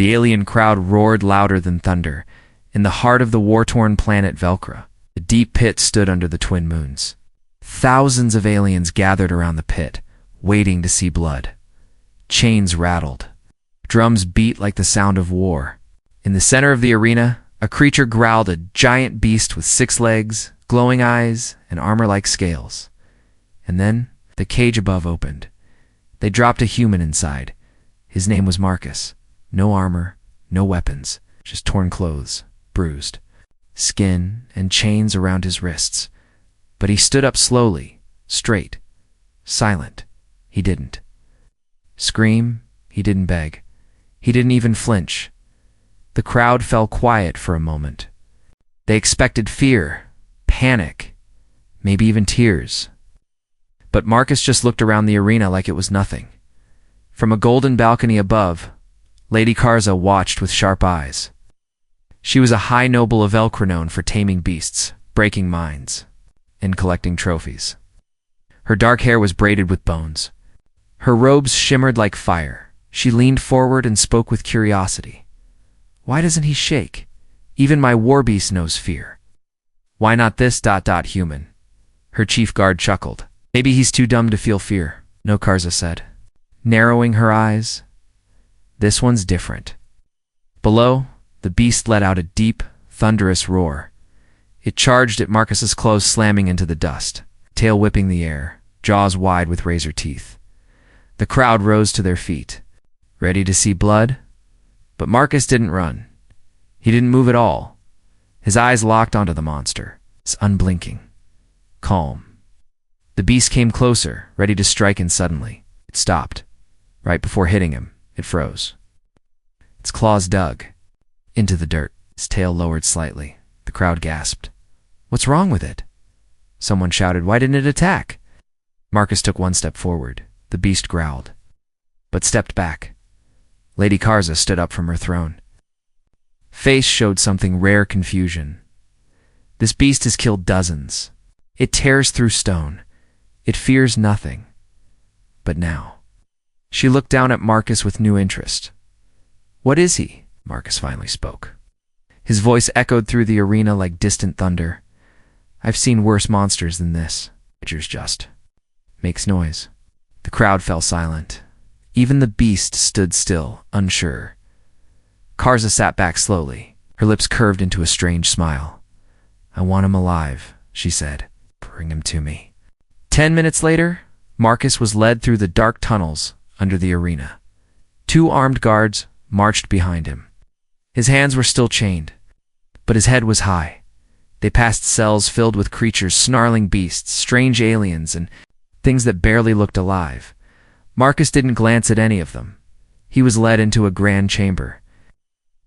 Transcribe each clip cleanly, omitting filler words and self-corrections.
The alien crowd roared louder than thunder. In the heart of the war-torn planet Velcra, a deep pit stood under the twin moons. Thousands of aliens gathered around the pit, waiting to see blood. Chains rattled. Drums beat like the sound of war. In the center of the arena, a creature growled, a giant beast with 6 legs, glowing eyes, and armor like scales. And then, the cage above opened. They dropped a human inside. His name was Marcus. No armor, no weapons, just torn clothes, bruised, skin and chains around his wrists. But he stood up slowly, straight, silent. He didn't scream, he didn't beg. He didn't even flinch. The crowd fell quiet for a moment. They expected fear, panic, maybe even tears. But Marcus just looked around the arena like it was nothing. From a golden balcony above, Lady Karza watched with sharp eyes. She was a high noble of Velcra known for taming beasts, breaking minds, and collecting trophies. Her dark hair was braided with bones. Her robes shimmered like fire. She leaned forward and spoke with curiosity. Why doesn't he shake? Even my war beast knows fear. Why not this ... human? Her chief guard chuckled. Maybe he's too dumb to feel fear, no, Karza said, narrowing her eyes. This one's different. Below, the beast let out a deep, thunderous roar. It charged at Marcus's clothes, slamming into the dust, tail whipping the air, jaws wide with razor teeth. The crowd rose to their feet, ready to see blood. But Marcus didn't run. He didn't move at all. His eyes locked onto the monster, unblinking, calm. The beast came closer, ready to strike, and suddenly, it stopped. Right before hitting him, it froze. Its claws dug into the dirt, its tail lowered slightly. The crowd gasped. What's wrong with it? Someone shouted, why didn't it attack? Marcus took one step forward. The beast growled, but stepped back. Lady Karza stood up from her throne. Face showed something rare, confusion. This beast has killed dozens. It tears through stone. It fears nothing. But now, she looked down at Marcus with new interest. What is he? Marcus finally spoke. His voice echoed through the arena like distant thunder. I've seen worse monsters than this. Creatures just makes noise. The crowd fell silent. Even the beast stood still, unsure. Karza sat back slowly, her lips curved into a strange smile. I want him alive, she said. Bring him to me. 10 minutes later, Marcus was led through the dark tunnels under the arena. 2 armed guards marched behind him. His hands were still chained, but his head was high. They passed cells filled with creatures, snarling beasts, strange aliens, and things that barely looked alive. Marcus didn't glance at any of them. He was led into a grand chamber.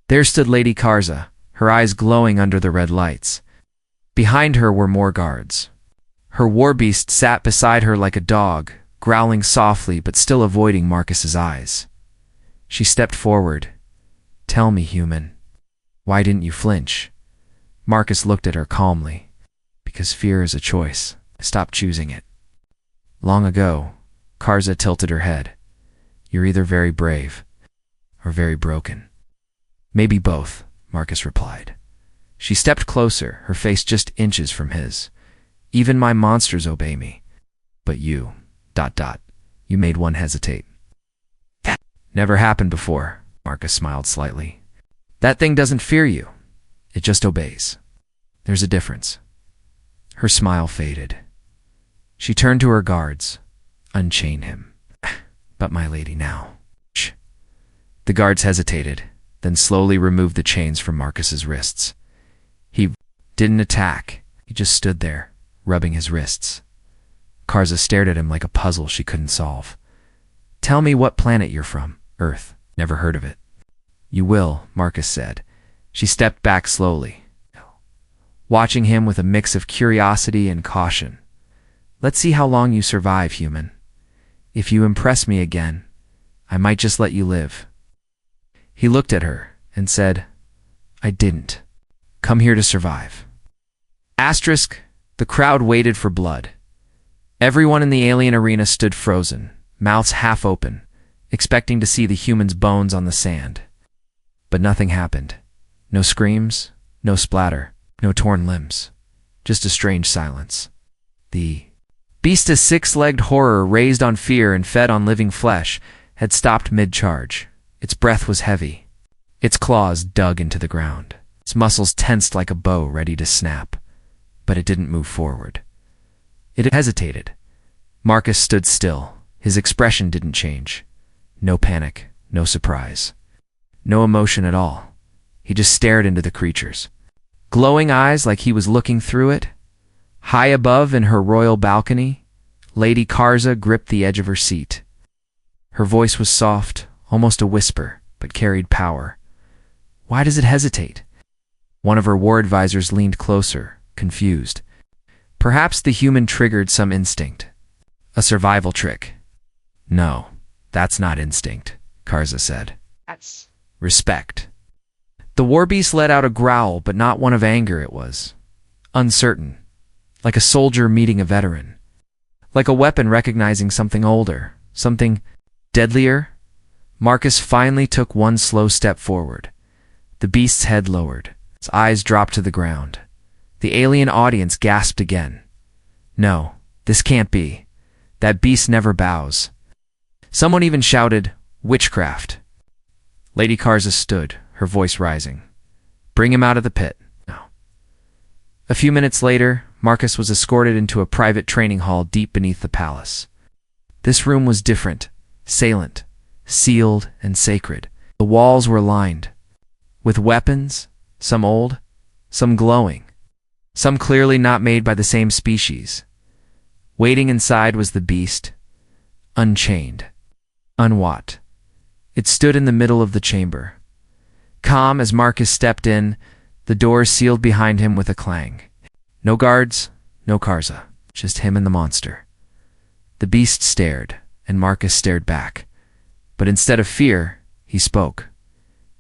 There stood Lady Karza, her eyes glowing under the red lights. Behind her were more guards. Her war beast sat beside her like a dog, growling softly but still avoiding Marcus's eyes. She stepped forward. Tell me, human, why didn't you flinch? Marcus looked at her calmly. Because fear is a choice. I stopped choosing it. Long ago, Karza tilted her head. You're either very brave or very broken. Maybe both, Marcus replied. She stepped closer, her face just inches from his. Even my monsters obey me. But you, ... you made one hesitate. That never happened before, Marcus smiled slightly. That thing doesn't fear you. It just obeys. There's a difference. Her smile faded. She turned to her guards. Unchain him. But my lady now. Shh. The guards hesitated, then slowly removed the chains from Marcus's wrists. He didn't attack. He just stood there, rubbing his wrists. Karza stared at him like a puzzle she couldn't solve. Tell me what planet you're from. Earth. Never heard of it. You will, Marcus said. She stepped back slowly, watching him with a mix of curiosity and caution. Let's see how long you survive, human. If you impress me again, I might just let you live. He looked at her and said, I didn't come here to survive. Asterisk, the crowd waited for blood. Everyone in the alien arena stood frozen, mouths half open, expecting to see the human's bones on the sand. But nothing happened. No screams, no splatter, no torn limbs. Just a strange silence. The beast, a six-legged horror raised on fear and fed on living flesh, had stopped mid-charge. Its breath was heavy. Its claws dug into the ground. Its muscles tensed like a bow ready to snap. But it didn't move forward. It hesitated. Marcus stood still. His expression didn't change. No panic, no surprise. No emotion at all. He just stared into the creature's glowing eyes like he was looking through it. High above in her royal balcony, Lady Karza gripped the edge of her seat. Her voice was soft, almost a whisper, but carried power. Why does it hesitate? One of her war advisors leaned closer, confused. Perhaps the human triggered some instinct. A survival trick. No, that's not instinct, Karza said. That's Respect. The war beast let out a growl, but not one of anger. It was uncertain, like a soldier meeting a veteran, like a weapon recognizing something older, something deadlier. Marcus finally took one slow step forward. The beast's head lowered. Its eyes dropped to the ground. The alien audience gasped again. No, this can't be. That beast never bows. Someone even shouted, "Witchcraft." Lady Karza stood, her voice rising. Bring him out of the pit. No. A few minutes later, Marcus was escorted into a private training hall deep beneath the palace. This room was different, salient, sealed, and sacred. The walls were lined with weapons, some old, some glowing, some clearly not made by the same species. Waiting inside was the beast, unchained, unwrought. It stood in the middle of the chamber. Calm as Marcus stepped in, the door sealed behind him with a clang. No guards, no Karza, just him and the monster. The beast stared, and Marcus stared back. But instead of fear, he spoke.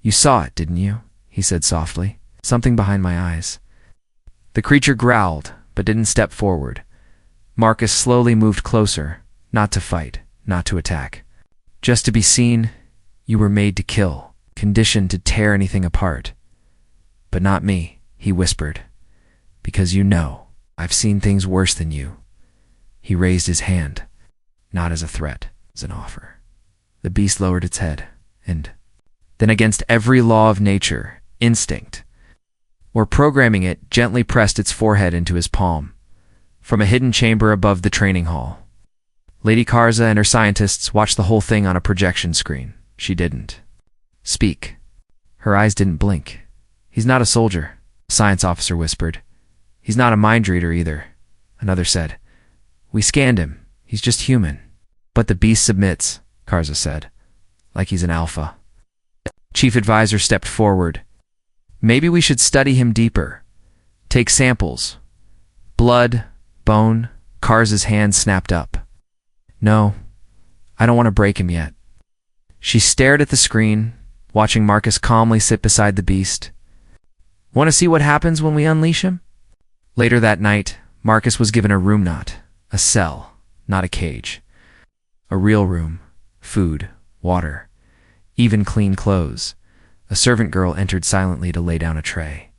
"You saw it, didn't you?" he said softly. "Something behind my eyes." The creature growled, but didn't step forward. Marcus slowly moved closer, not to fight, not to attack. Just to be seen. You were made to kill, conditioned to tear anything apart. But not me, he whispered. Because you know, I've seen things worse than you. He raised his hand, not as a threat, as an offer. The beast lowered its head, and then against every law of nature, instinct, or programming it, gently pressed its forehead into his palm, from a hidden chamber above the training hall. Lady Karza and her scientists watched the whole thing on a projection screen. She didn't speak. Her eyes didn't blink. "He's not a soldier," a science officer whispered. "He's not a mind reader either," another said. "We scanned him. He's just human." "But the beast submits," Karza said, "like he's an alpha." Chief advisor stepped forward. "Maybe we should study him deeper. Take samples. Blood, bone." Karza's hand snapped up. "No, I don't want to break him yet." She stared at the screen, watching Marcus calmly sit beside the beast. "Want to see what happens when we unleash him?" Later that night, Marcus was given a room knot, a cell, not a cage. A real room, food, water, even clean clothes. A servant girl entered silently to lay down a tray.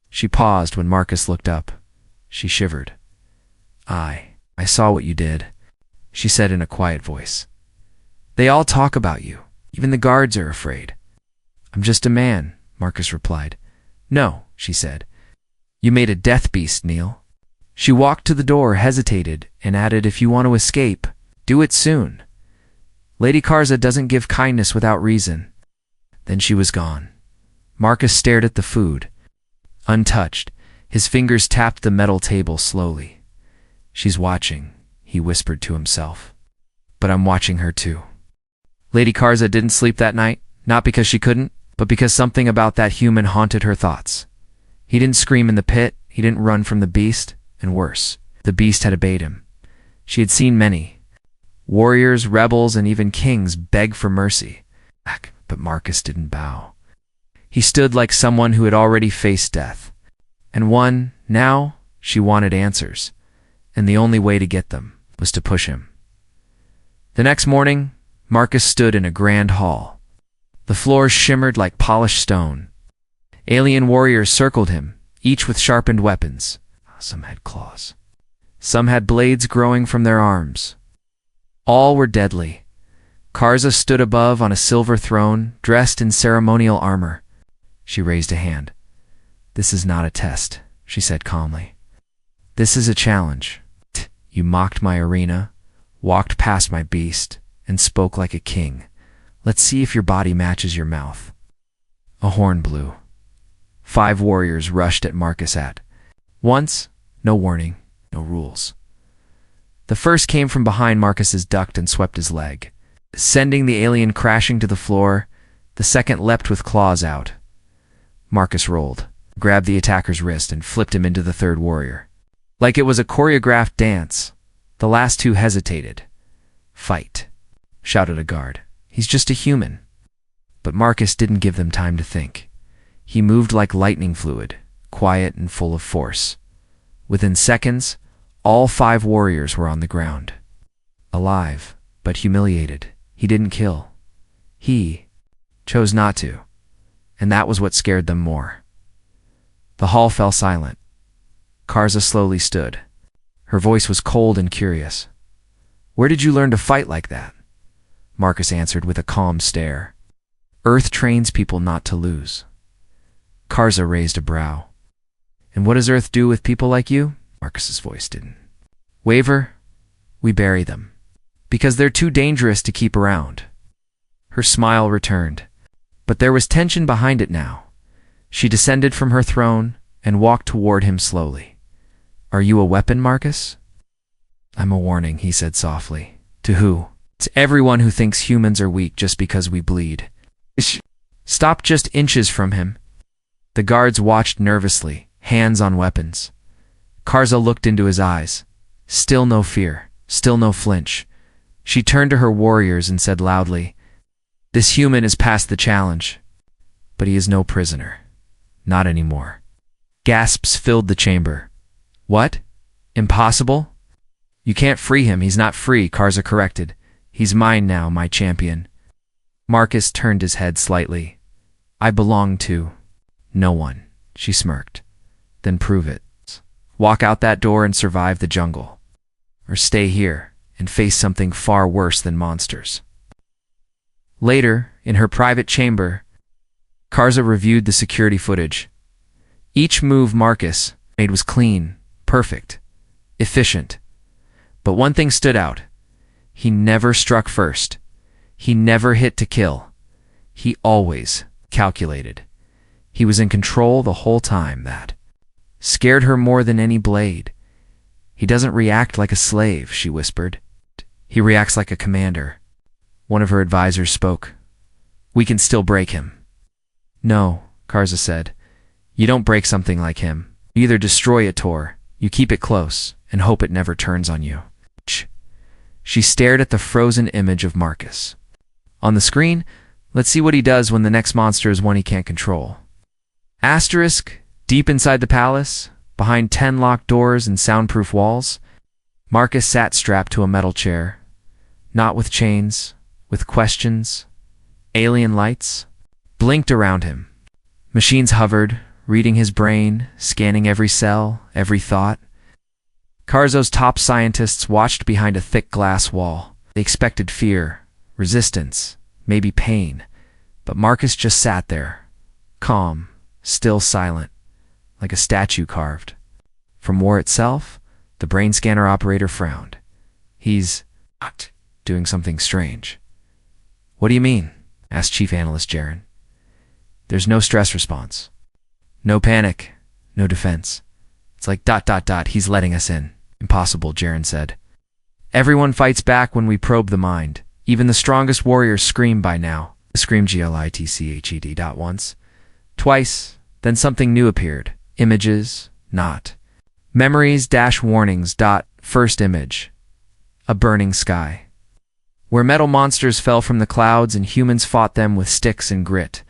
She paused when Marcus looked up. She shivered. I saw what you did," she said in a quiet voice. "They all talk about you. Even the guards are afraid." "I'm just a man," Marcus replied. "No," she said. "You made a death beast, Neil." She walked to the door, hesitated, and added, "If you want to escape, do it soon. Lady Karza doesn't give kindness without reason." Then she was gone. Marcus stared at the food. Untouched, his fingers tapped the metal table slowly. "She's watching," he whispered to himself. "But I'm watching her too." Lady Karza didn't sleep that night, not because she couldn't, but because something about that human haunted her thoughts. He didn't scream in the pit, he didn't run from the beast, and worse, the beast had obeyed him. She had seen many warriors, rebels, and even kings beg for mercy. But Marcus didn't bow. He stood like someone who had already faced death. And now, she wanted answers. And the only way to get them was to push him. The next morning, Marcus stood in a grand hall. The floor shimmered like polished stone. Alien warriors circled him, each with sharpened weapons. Some had claws. Some had blades growing from their arms. All were deadly. Karza stood above on a silver throne, dressed in ceremonial armor. She raised a hand. "This is not a test," she said calmly. "This is a challenge. You mocked my arena, walked past my beast, and spoke like a king. Let's see if your body matches your mouth." A horn blew. 5 warriors rushed at Marcus at once. No warning, no rules. The first came from behind Marcus's ducked and swept his leg, sending the alien crashing to the floor. The second leapt with claws out. Marcus rolled, grabbed the attacker's wrist, and flipped him into the third warrior. Like it was a choreographed dance, the last 2 hesitated. "Fight," shouted a guard. "He's just a human." But Marcus didn't give them time to think. He moved like lightning fluid, quiet and full of force. Within seconds, all 5 warriors were on the ground. Alive, but humiliated. He didn't kill. He chose not to. And that was what scared them more. The hall fell silent. Karza slowly stood. Her voice was cold and curious. "Where did you learn to fight like that?" Marcus answered with a calm stare. "Earth trains people not to lose." Karza raised a brow. "And what does Earth do with people like you?" Marcus's voice didn't waver. "We bury them. Because they're too dangerous to keep around." Her smile returned. But there was tension behind it now. She descended from her throne and walked toward him slowly. "Are you a weapon, Marcus?" "I'm a warning," he said softly. "To who?" "To everyone who thinks humans are weak just because we bleed." Stop just inches from him. The guards watched nervously, hands on weapons. Karza looked into his eyes. Still no fear, still no flinch. She turned to her warriors and said loudly, "This human is past the challenge, but he is no prisoner. Not anymore." Gasps filled the chamber. "What? Impossible?" "You can't free him. He's not free," Karza corrected. "He's mine now, my champion." Marcus turned his head slightly. "I belong to no one," she smirked. "Then prove it. Walk out that door and survive the jungle. Or stay here and face something far worse than monsters." Later, in her private chamber, Karza reviewed the security footage. Each move Marcus made was clean, perfect, efficient. But one thing stood out. He never struck first. He never hit to kill. He always calculated. He was in control the whole time. That scared her more than any blade. "He doesn't react like a slave," she whispered. "He reacts like a commander." One of her advisors spoke. "We can still break him." "No," Karza said. "You don't break something like him. You either destroy it or you keep it close and hope it never turns on you." She stared at the frozen image of Marcus. On the screen, let's see what he does when the next monster is one he can't control. Asterisk, deep inside the palace, behind 10 locked doors and soundproof walls, Marcus sat strapped to a metal chair. Not with chains, with questions. Alien lights blinked around him. Machines hovered, reading his brain, scanning every cell, every thought. Karzo's top scientists watched behind a thick glass wall. They expected fear, resistance, maybe pain. But Marcus just sat there, calm, still silent, like a statue carved. From war itself, the brain scanner operator frowned. "He's not doing something strange." "What do you mean?" asked Chief Analyst Jaren. "There's no stress response. No panic, no defense. It's like ... he's letting us in." "Impossible," Jaren said. "Everyone fights back when we probe the mind. Even the strongest warriors scream by now." Scream glitched once, twice, then something new appeared. Images, not. Memories - warnings. First image. A burning sky. Where metal monsters fell from the clouds and humans fought them with sticks and grit.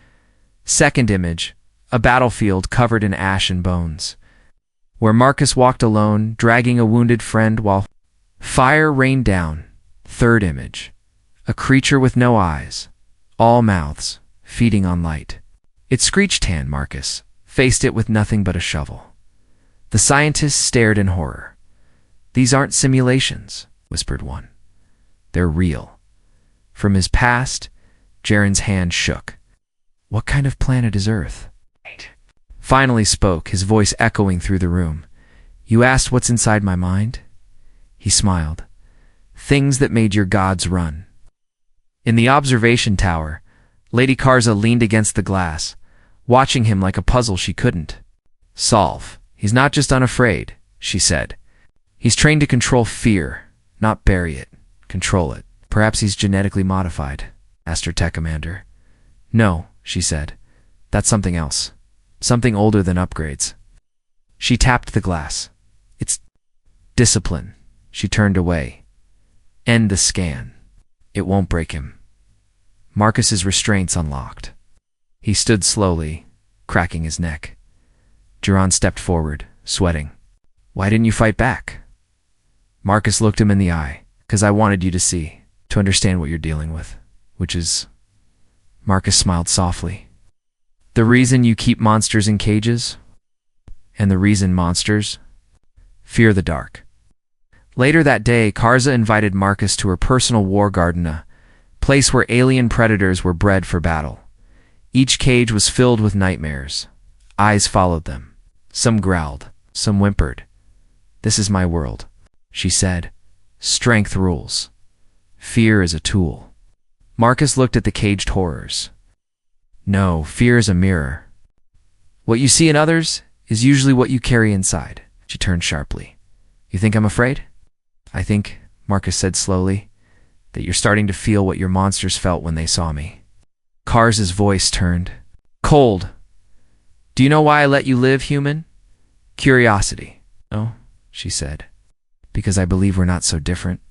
Second image. A battlefield covered in ash and bones. Where Marcus walked alone, dragging a wounded friend while fire rained down. Third image. A creature with no eyes. All mouths. feeding on light. It screeched hand, Marcus faced it with nothing but a shovel. The scientists stared in horror. "These aren't simulations," whispered one. "They're real." From his past, Jaren's hand shook. "What kind of planet is Earth?" Finally spoke, his voice echoing through the room. "You asked what's inside my mind?" He smiled. "Things that made your gods run." In the observation tower, Lady Karza leaned against the glass, watching him like a puzzle she couldn't solve. "He's not just unafraid," she said. "He's trained to control fear, not bury it, control it." "Perhaps he's genetically modified?" asked her tech commander. "No," she said. "That's something else. Something older than upgrades." She tapped the glass. "It's discipline." She turned away. "End the scan. It won't break him." Marcus's restraints unlocked. He stood slowly, cracking his neck. Duran stepped forward, sweating. "Why didn't you fight back?" Marcus looked him in the eye. "'Cause I wanted you to see, to understand what you're dealing with, which is..." Marcus smiled softly. "The reason you keep monsters in cages? And the reason monsters fear the dark." Later that day, Karza invited Marcus to her personal war garden, a place where alien predators were bred for battle. Each cage was filled with nightmares. Eyes followed them. Some growled, some whimpered. "This is my world," she said. "Strength rules. Fear is a tool." Marcus looked at the caged horrors. "No, fear is a mirror. What you see in others is usually what you carry inside." She turned sharply. "You think I'm afraid?" "I think," Marcus said slowly, "that you're starting to feel what your monsters felt when they saw me." Karza's voice turned cold. "Do you know why I let you live, human?" "Curiosity." "No," she said. "Because I believe we're not so different."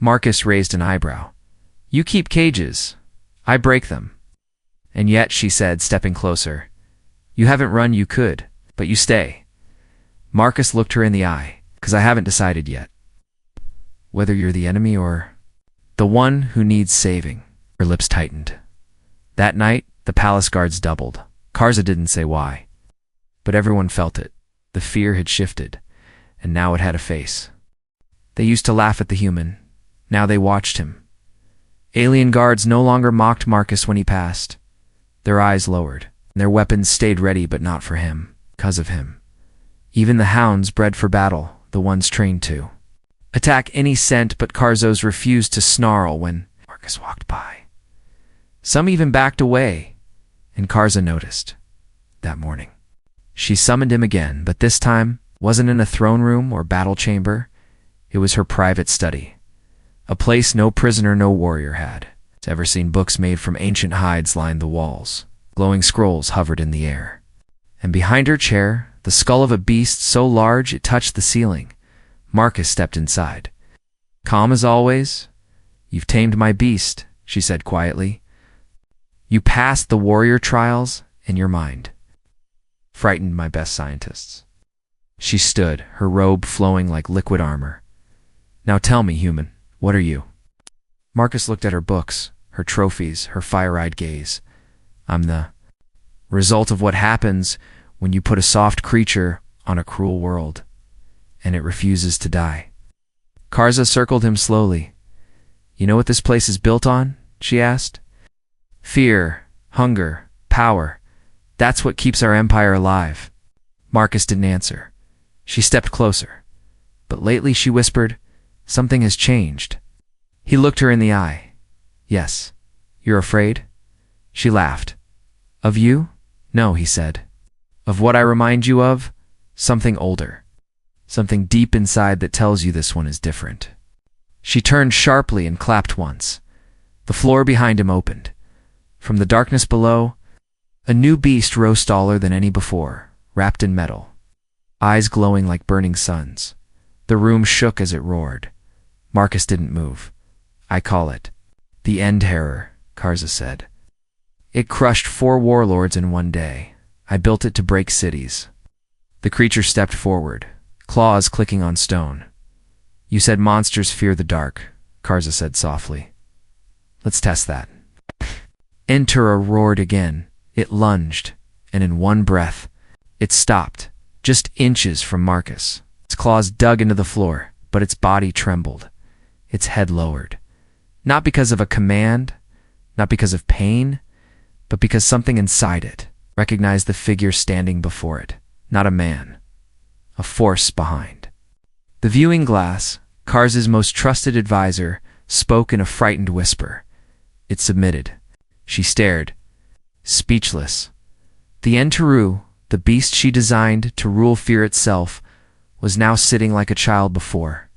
Marcus raised an eyebrow. "You keep cages. I break them." "And yet," she said, stepping closer, "you haven't run. You could, but you stay." Marcus looked her in the eye. "'Cause I haven't decided yet. Whether you're the enemy or the one who needs saving." Her lips tightened. That night, the palace guards doubled. Karza didn't say why, but everyone felt it. The fear had shifted, and now it had a face. They used to laugh at the human. Now they watched him. Alien guards no longer mocked Marcus when he passed. Their eyes lowered, and their weapons stayed ready, but not for him, 'cause of him. Even the hounds bred for battle, the ones trained to attack any scent, but Karzos refused to snarl when Marcus walked by. Some even backed away, and Karza noticed. That morning, she summoned him again, but this time wasn't in a throne room or battle chamber. It was her private study, a place no prisoner, no warrior had ever seen. Books made from ancient hides lined the walls. Glowing scrolls hovered in the air. And behind her chair, the skull of a beast so large it touched the ceiling. Marcus stepped inside. "Calm as always. You've tamed my beast," she said quietly. "You passed the warrior trials, and your mind frightened my best scientists." She stood, her robe flowing like liquid armor. "Now tell me, human, what are you?" Marcus looked at her books, her trophies, her fire-eyed gaze. "I'm the result of what happens when you put a soft creature on a cruel world, and it refuses to die." Karza circled him slowly. "You know what this place is built on?" she asked. "Fear, hunger, power. That's what keeps our empire alive." Marcus didn't answer. She stepped closer. "But lately," she whispered, "something has changed." He looked her in the eye. "Yes. You're afraid?" She laughed. "Of you?" "No," he said. "Of what I remind you of? Something older. Something deep inside that tells you this one is different." She turned sharply and clapped once. The floor behind him opened. From the darkness below, a new beast rose taller than any before, wrapped in metal, eyes glowing like burning suns. The room shook as it roared. Marcus didn't move. "I call it the End Terror," Karza said. "It crushed 4 warlords in one day. I built it to break cities." The creature stepped forward, claws clicking on stone. "You said monsters fear the dark," Karza said softly. "Let's test that." Enter roared again. It lunged, and in one breath, it stopped, just inches from Marcus. Its claws dug into the floor, but its body trembled. Its head lowered. Not because of a command, not because of pain, but because something inside it recognized the figure standing before it. Not a man. A force behind. The viewing glass, Kars's most trusted advisor, spoke in a frightened whisper. It submitted. She stared, speechless. The Enteru, the beast she designed to rule fear itself, was now sitting like a child before.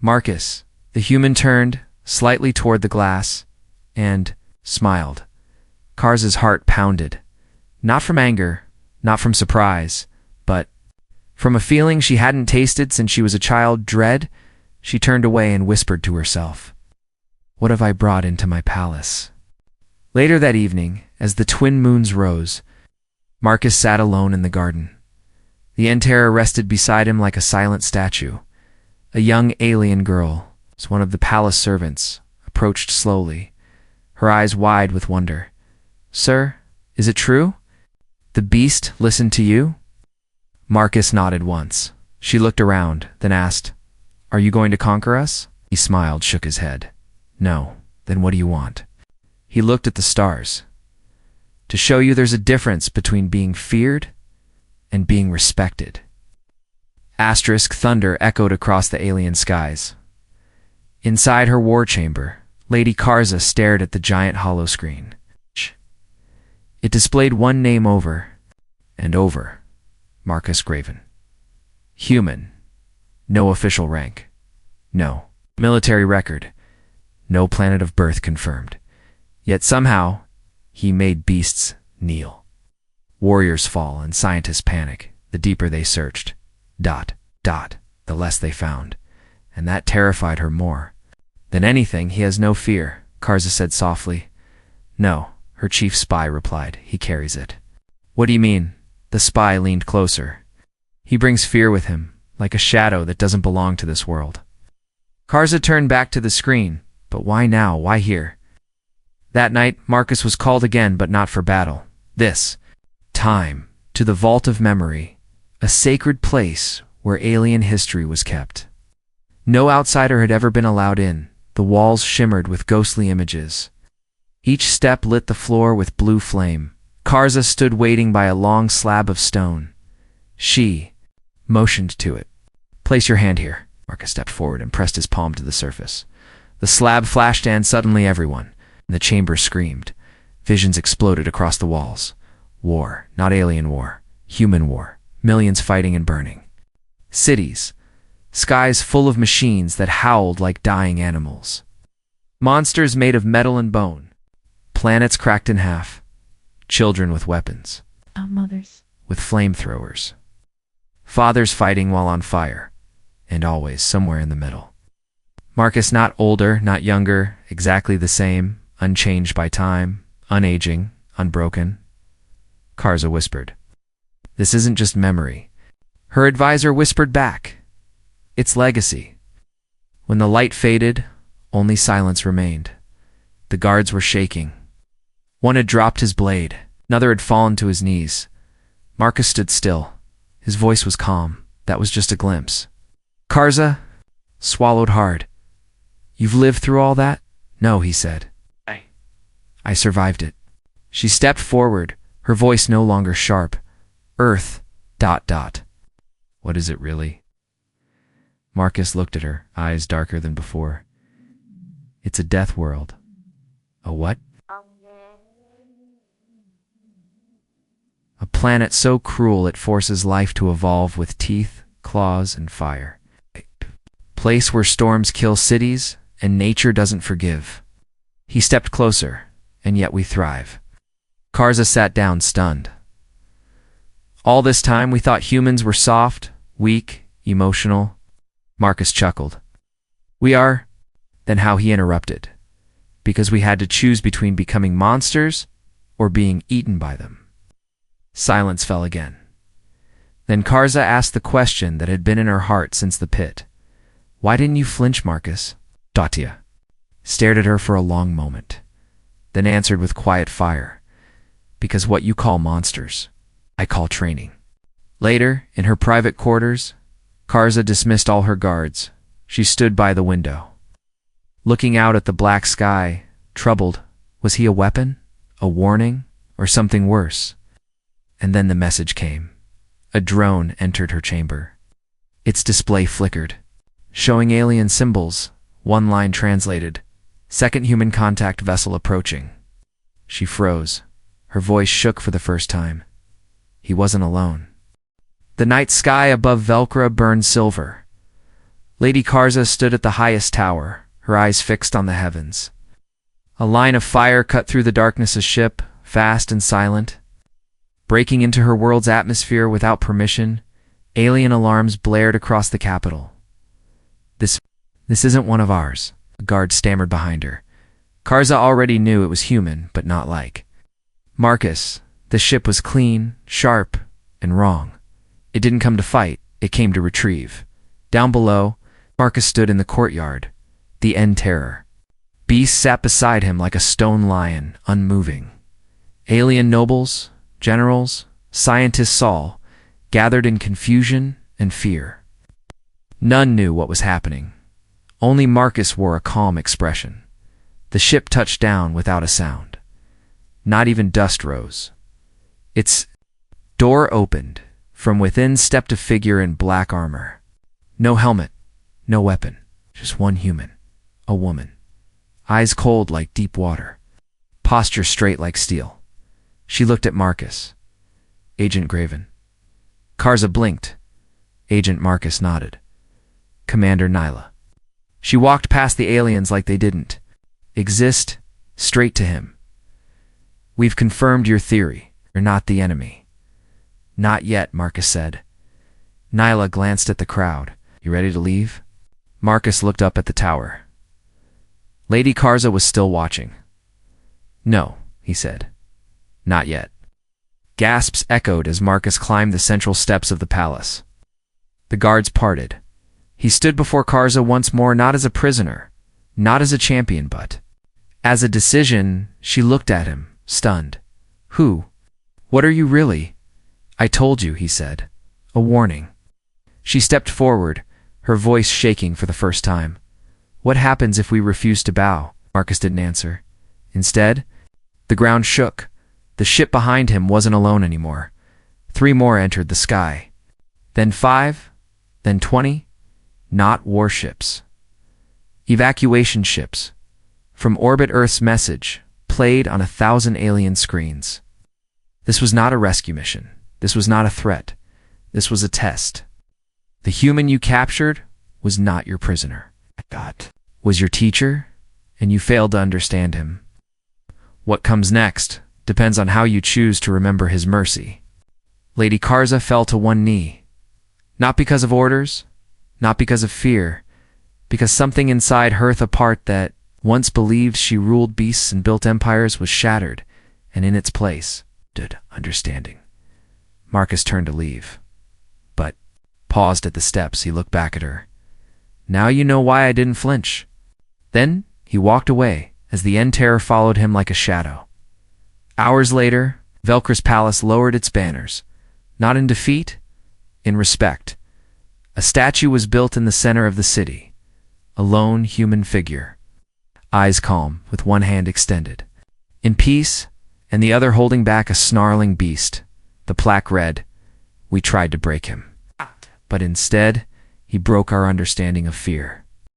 Marcus, the human, turned slightly toward the glass and smiled. Kars's heart pounded. Not from anger, not from surprise, but from a feeling she hadn't tasted since she was a child, dread. She turned away and whispered to herself, "What have I brought into my palace?" Later that evening, as the twin moons rose, Marcus sat alone in the garden. The Enterra rested beside him like a silent statue. A young alien girl, one of the palace servants, approached slowly, her eyes wide with wonder. "Sir, is it true? The beast listened to you?" Marcus nodded once. She looked around, then asked, "Are you going to conquer us?" He smiled, shook his head. "No. Then what do you want?" He looked at the stars. "To show you there's a difference between being feared and being respected." Asterisk thunder echoed across the alien skies. Inside her war chamber, Lady Karza stared at the giant hollow screen. It displayed one name over and over. Marcus Graven. Human. No official rank. No military record. No planet of birth confirmed. Yet somehow, he made beasts kneel. Warriors fall and scientists panic, the deeper they searched. The less they found. And that terrified her more. "Than anything, he has no fear," Karza said softly. "No," her chief spy replied. "He carries it." "What do you mean?" The spy leaned closer. "He brings fear with him, like a shadow that doesn't belong to this world." Karza turned back to the screen. But why now? Why here? That night, Marcus was called again, but not for battle. This time, to the Vault of Memory, a sacred place where alien history was kept. No outsider had ever been allowed in. The walls shimmered with ghostly images. Each step lit the floor with blue flame. Karza stood waiting by a long slab of stone. She motioned to it. "Place your hand here." Marcus stepped forward and pressed his palm to the surface. The slab flashed, and suddenly everyone in the chamber screamed. Visions exploded across the walls. War, not alien war, human war. Millions fighting and burning. Cities, skies full of machines that howled like dying animals. Monsters made of metal and bone. Planets cracked in half. Children with weapons. Mothers. With flamethrowers. Fathers fighting while on fire. And always somewhere in the middle. Marcus, not older, not younger, exactly the same, unchanged by time, unaging, unbroken. Karza whispered. "This isn't just memory." Her advisor whispered back. "It's legacy." When the light faded, only silence remained. The guards were shaking. One had dropped his blade. Another had fallen to his knees. Marcus stood still. His voice was calm. That was just a glimpse. Karza swallowed hard. "You've lived through all that?" "No," he said. I survived it." She stepped forward, her voice no longer sharp. "Earth, ... What is it really?" Marcus looked at her, eyes darker than before. "It's a death world." "A what?" "A planet so cruel it forces life to evolve with teeth, claws, and fire. Place where storms kill cities and nature doesn't forgive." He stepped closer, "And yet we thrive." Karza sat down, stunned. "All this time we thought humans were soft, weak, emotional." Marcus chuckled. "We are." Then how he interrupted. "Because we had to choose between becoming monsters or being eaten by them." Silence fell again. Then Karza asked the question that had been in her heart since the pit. "Why didn't you flinch, Marcus?" Datia stared at her for a long moment. then answered with quiet fire. Because what you call monsters, I call training. Later, in her private quarters, Karza dismissed all her guards. She stood by the window, looking out at the black sky, troubled. Was he a weapon? A warning? Or something worse? And then the message came. A drone entered her chamber. Its display flickered, showing alien symbols. One line translated, "Second human contact vessel approaching." She froze. Her voice shook for the first time. He wasn't alone. The night sky above Velcro burned silver. Lady Karza stood at the highest tower, her eyes fixed on the heavens. A line of fire cut through the darkness of ship, fast and silent. Breaking into her world's atmosphere without permission, alien alarms blared across the capital. This isn't one of ours, a guard stammered behind her. Karza already knew it was human, but not like. Marcus, the ship was clean, sharp, and wrong. It didn't come to fight, it came to retrieve. Down below, Marcus stood in the courtyard, the end terror. Beast sat beside him like a stone lion, unmoving. Alien nobles, generals, scientists all, gathered in confusion and fear. None knew what was happening. Only Marcus wore a calm expression. The ship touched down without a sound. Not even dust rose. Its door opened. From within stepped a figure in black armor. No helmet, no weapon, just one human, a woman. Eyes cold like deep water, posture straight like steel. She looked at Marcus. Agent Graven. Karza blinked. Agent Marcus nodded. Commander Nyla. She walked past the aliens like they didn't exist, straight to him. We've confirmed your theory. You're not the enemy. Not yet, Marcus said. Nyla glanced at the crowd. You ready to leave? Marcus looked up at the tower. Lady Karza was still watching. No, he said. Not yet. Gasps echoed as Marcus climbed the central steps of the palace. The guards parted. He stood before Karza once more, not as a prisoner, not as a champion, but as a decision. She looked at him, stunned. Who? What are you really? I told you, he said. A warning. She stepped forward, her voice shaking for the first time. What happens if we refuse to bow? Marcus didn't answer. Instead, the ground shook. The ship behind him wasn't alone anymore. 3 more entered the sky. Then 5, then 20. Not warships. Evacuation ships. From orbit Earth's message, played on 1,000 alien screens. This was not a rescue mission. This was not a threat. This was a test. The human you captured was not your prisoner. God was your teacher, and you failed to understand him. What comes next depends on how you choose to remember his mercy. Lady Karza fell to one knee. Not because of orders, not because of fear, because something inside her, the part that once believed she ruled beasts and built empires, was shattered, and in its place stood understanding. Marcus turned to leave, but paused at the steps. He looked back at her. Now you know why I didn't flinch. Then he walked away as the end terror followed him like a shadow. Hours later, Velcro's palace lowered its banners, not in defeat, in respect. A statue was built in the center of the city, a lone human figure, eyes calm, with one hand extended, in peace, and the other holding back a snarling beast. The plaque read, "We tried to break him, but instead, he broke our understanding of fear."